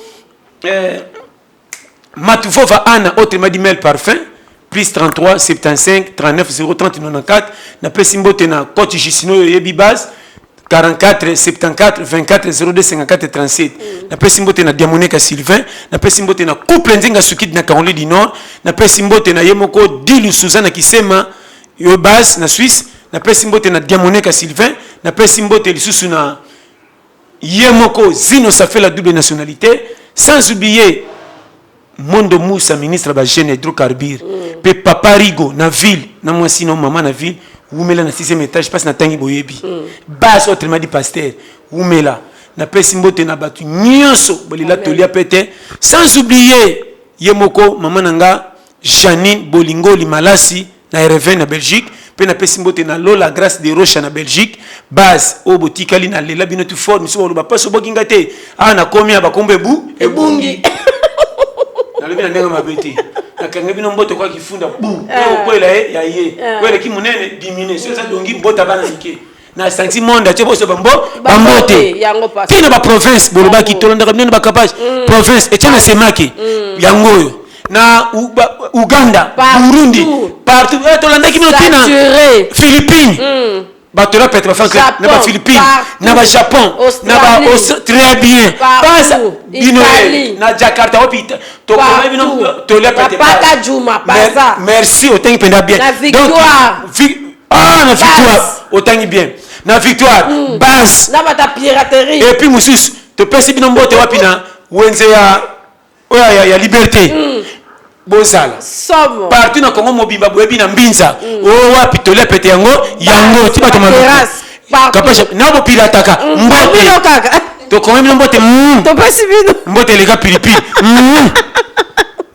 Matufova Anna autrement dit Mel Parfum plus 33 75 39 030 94 na pesi mbote na Coach Jusino yebi base 44 74 24 02 54 37 na pesi mbote na Diamoneka Sylvain na pesi mbote na couple nzinga sukidi na Caroline du Nord na pesi mbote na yemoko Dilu Suzana Kisema yo base na Suisse na pesi mbote na Diamoneka Sylvain na pesi mbote lisusu na yemoko Zino ça fait la double nationalité sans oublier Mondo Moussa ministre ba jeune hydrocarbures pe Papa Rigo na ville na moi sinon maman na ville Umela na 6e étage passe na tangi boyebi base autrement dit pasteur Umela na pesi mbote na batu nyonso bolila tolia pete sans oublier yemoko maman nanga Janine Bolingo Limalasi na RV na Belgique pe na pesi mbote na Lola Grâce de Rocha na Belgique base o botikali na lela bino tu fort miso ba paso bokinga te na komi abakombe bu ebungi na lebina ndenga mabeti na kanga bino mbote kwa kifunda bu ko ela ya ye wele ki munene dimine so ça dongi mbota bana nike na santi monde tshebo so bambote yango pas tina ba province boloba ki tolonda kabino ba capage province etena semaki yango na Uganda Burundi partout tolanda ki bino tina Philippines batola pete ba France na ba Philippines na ba Japon na ba très bien passe bino na Jakarta opita to ko bino tolia pete pata juma paza merci autant penda bien na victoire na victoire autant bien na victoire base na bata piraterie et puis musus te pesi bino mbote wapi na wenze ya liberté bozala somo partout na Congo mobimba boyebi na mbinza wapi tolia pete yango tiba to mabira kapesha na bo pilataka mbote to ko mimi mbote to pesi bino mbote les gars pilipili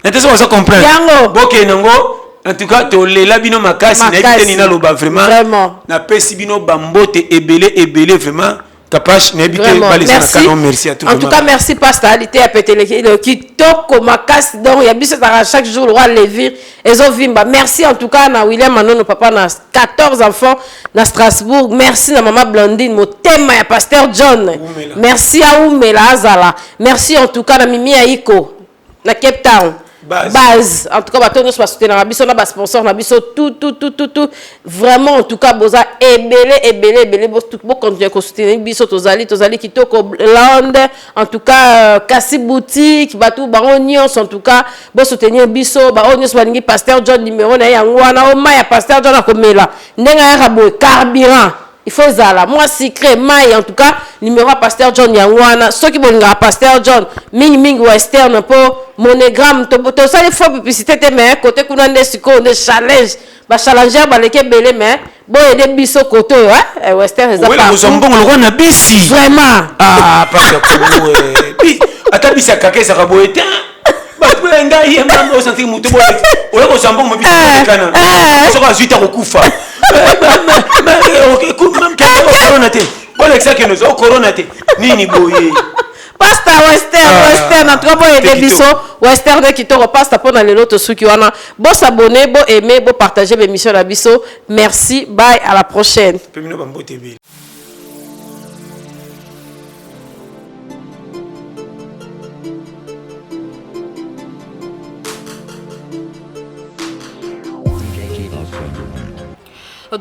n'était-ce pas comprendre yango boke nango en tout cas to lela bino makasi na ebite ni na loba vraiment na pesi bino bambote ebele vraiment capache na ebite balisa na canon merci à tout en tout cas merci pasteuralité à péter le kitoko makasi donc ya biso à chaque jour le roi Lévir ezovimba merci en tout cas na William Manono papa na 14 enfants na Strasbourg merci na maman Blandine motema ya pasteur John merci à Umela Azala merci en tout cas na Mimi Aiko na Cape Town base en tout cas bato nous pas soutenir na biso na ba sponsor na biso tout vraiment en tout cas boza ebele bo continuer ko soutenir biso tozali kitoko land en tout cas Kassi boutique bato bango nyonso en tout cas bo soutenir biso ba nyonso balingi pasteur John numéro na yango wana o ma ya pasteur John akomela ndenga ya rabo carburant il faut zala moi secret mai en tout cas numéro à pasteur John Yangwana ceux qui vont pasteur John mingi western pour monogramme to ça les fois publicité mais côté kuna ndesiko de challenge ba challenger ba leke belé mais bon aider biso côté ouais western ça pas oui nous bon le roi na bisi vraiment ah pasteur Kobo ata bisa kake ça raboeta ba nga yemba au sentir muto bo oyo ko sambo mo bisi kana so ka zuita ko kufa OK même corona te bon exact nous au corona te nini boye pasta western en tout cas bon aider biso western qui te repasse pour dans les autres sous qui wana bon s'abonner bon aimer bon partager l'émission la biso merci bye à la prochaine.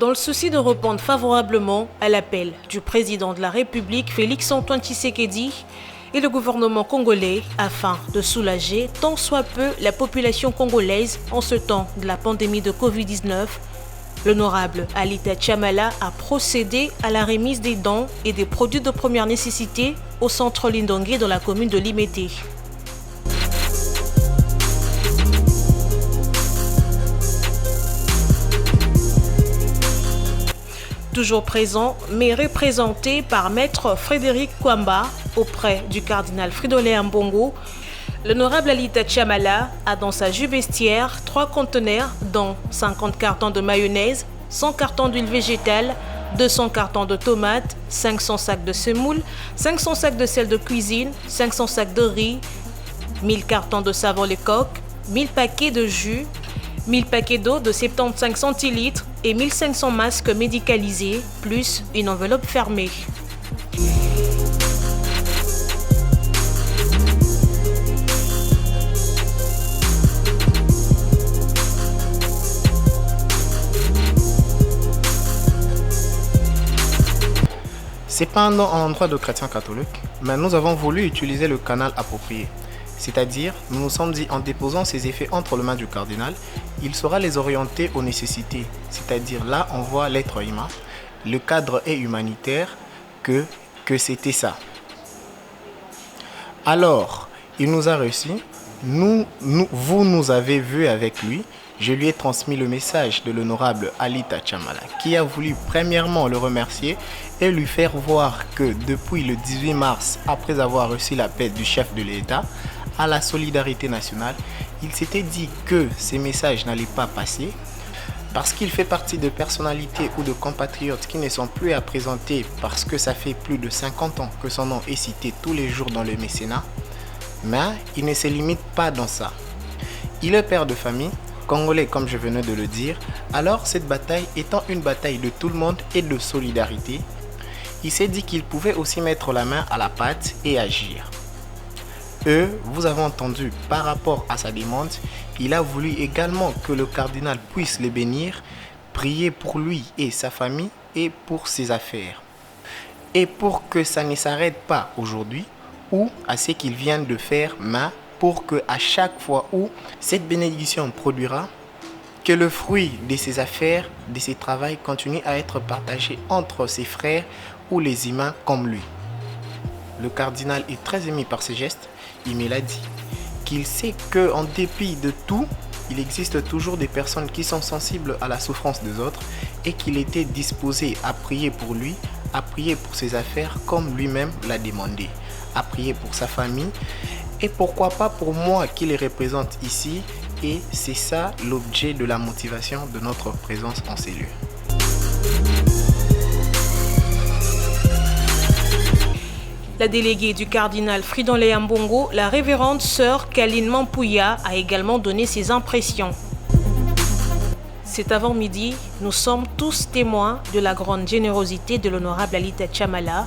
Dans le souci de répondre favorablement à l'appel du président de la République, Félix-Antoine Tshisekedi, et le gouvernement congolais afin de soulager tant soit peu la population congolaise en ce temps de la pandémie de Covid-19, l'honorable Alita Chamala a procédé à la remise des dons et des produits de première nécessité au centre Lindongué dans la commune de Limete. Toujours présent, mais représenté par Maître Frédéric Kwamba auprès du cardinal Fridolin Ambongo, l'honorable Alita Chamala a dans sa jupe vestiaire 3 conteneurs dont 50 cartons de mayonnaise, 100 cartons d'huile végétale, 200 cartons de tomates, 500 sacs de semoule, 500 sacs de sel de cuisine, 500 sacs de riz, 1000 cartons de savon Lecoq, 1000 paquets de jus, 1000 paquets d'eau de 75 centilitres et 1500 masques médicalisés, plus une enveloppe fermée. C'est pas un endroit de chrétiens catholiques, mais nous avons voulu utiliser le canal approprié. C'est-à-dire, nous nous sommes dit en déposant ces effets entre les mains du cardinal, il saura les orienter aux nécessités. C'est-à-dire, là, on voit l'être humain. Le cadre est humanitaire, que c'était ça. Alors, il nous a reçus. Vous nous avez vus avec lui. Je lui ai transmis le message de l'honorable Alita Chamala, qui a voulu premièrement le remercier et lui faire voir que depuis le 18 mars, après avoir reçu l'appel du chef de l'État à la solidarité nationale, il s'était dit que ces messages n'allaient pas passer parce qu'il fait partie de personnalités ou de compatriotes qui ne sont plus à présenter parce que ça fait plus de 50 ans que son nom est cité tous les jours dans le mécénat. Mais il ne se limite pas dans ça. Il est père de famille, congolais comme je venais de le dire, alors cette bataille étant une bataille de tout le monde et de solidarité, il s'est dit qu'il pouvait aussi mettre la main à la pâte et agir. Vous avez entendu, par rapport à sa demande, il a voulu également que le cardinal puisse le bénir, prier pour lui et sa famille et pour ses affaires. Et pour que ça ne s'arrête pas aujourd'hui ou à ce qu'il vient de faire, mais pour que à chaque fois où cette bénédiction produira, que le fruit de ses affaires, de ses travaux continue à être partagé entre ses frères ou les humains comme lui. Le cardinal est très ému par ces gestes. Il me l'a dit, qu'il sait qu'en dépit de tout, il existe toujours des personnes qui sont sensibles à la souffrance des autres et qu'il était disposé à prier pour lui, à prier pour ses affaires comme lui-même l'a demandé, à prier pour sa famille et pourquoi pas pour moi qui les représente ici. Et c'est ça l'objet de la motivation de notre présence en ces lieux. La déléguée du cardinal Fridolin Ambongo, la révérende sœur Kaline Mampouya, a également donné ses impressions. Cet avant-midi, nous sommes tous témoins de la grande générosité de l'honorable Alita Chamala,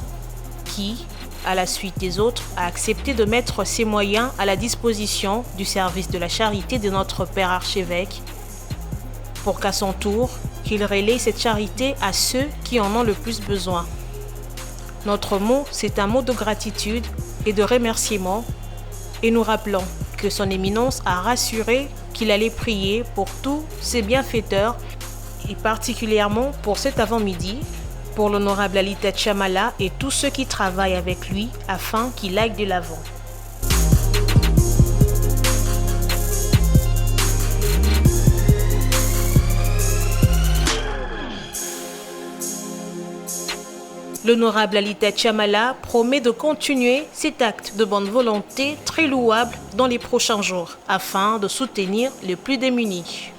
qui, à la suite des autres, a accepté de mettre ses moyens à la disposition du service de la charité de notre Père archevêque, pour qu'à son tour, qu'il relaie cette charité à ceux qui en ont le plus besoin. Notre mot, c'est un mot de gratitude et de remerciement, et nous rappelons que son éminence a rassuré qu'il allait prier pour tous ses bienfaiteurs, et particulièrement pour cet avant-midi, pour l'honorable Alita Chamala et tous ceux qui travaillent avec lui afin qu'il aille de l'avant. L'honorable Alita Chamala promet de continuer cet acte de bonne volonté très louable dans les prochains jours afin de soutenir les plus démunis.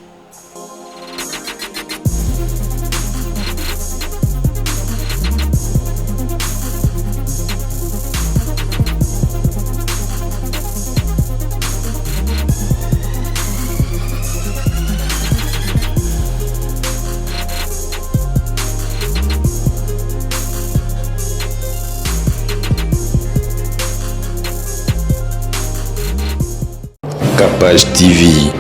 Capage TV.